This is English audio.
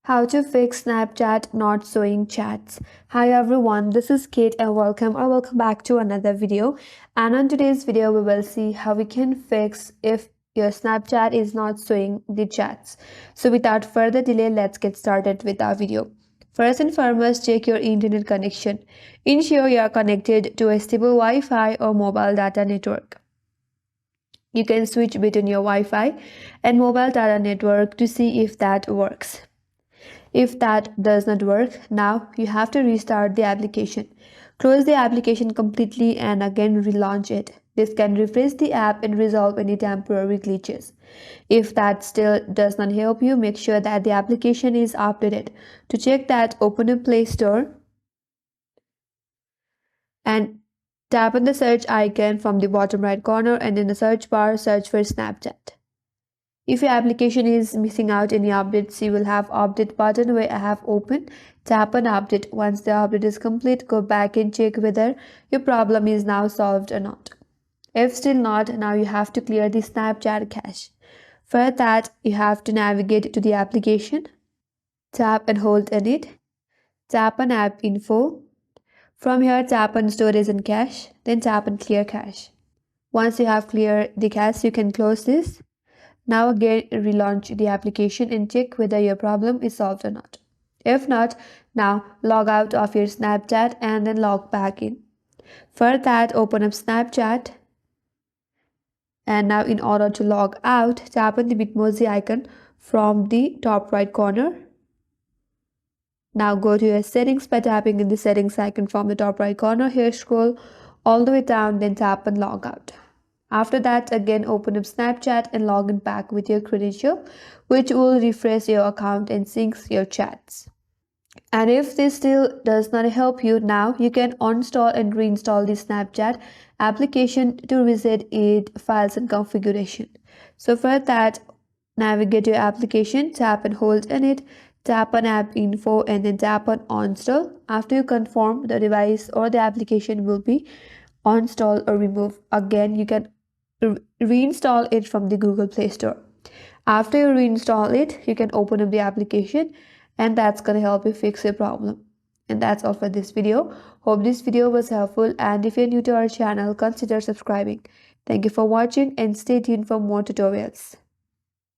How to fix Snapchat not showing chats. Hi everyone, this is Kate and welcome back to another video. And on today's video, we will see how we can fix if your Snapchat is not showing the chats. So without further delay, let's get started with our video. First and foremost, check your internet connection. Ensure you are connected to a stable Wi-Fi or mobile data network. You can switch between your Wi-Fi and mobile data network to see if that works. If that does not work, now you have to restart the application. Close the application completely and again relaunch it. This can refresh the app and resolve any temporary glitches. If that still does not help you, make sure that the application is updated. To check that, open a Play Store and tap on the search icon from the bottom right corner, and in the search bar, search for Snapchat. If your application is missing out any updates, you will have update button where I have opened. Tap on update. Once the update is complete, go back and check whether your problem is now solved or not. If still not, now you have to clear the Snapchat cache. For that, you have to navigate to the application. Tap and hold on it. Tap on app info. From here, tap on storage and cache. Then tap on clear cache. Once you have cleared the cache, you can close this. Now again relaunch the application and check whether your problem is solved or not. If not, now log out of your Snapchat and then log back in. For that, open up Snapchat. And now in order to log out, tap on the Bitmoji icon from the top right corner. Now go to your settings by tapping in the settings icon from the top right corner. Here scroll all the way down, then tap on log out. After that, again open up Snapchat and log in back with your credential, which will refresh your account and syncs your chats. And if this still does not help you, now you can uninstall and reinstall the Snapchat application to reset its files and configuration. So for that, navigate to your application, tap and hold on it, tap on app info and then tap on uninstall. After you confirm, the device or the application will be uninstalled or removed. Again, you can reinstall it from the Google Play Store. After you reinstall it, you can open up the application and that's going to help you fix your problem. And that's all for this video. Hope this video was helpful, and if you're new to our channel, consider subscribing. Thank you for watching and stay tuned for more tutorials.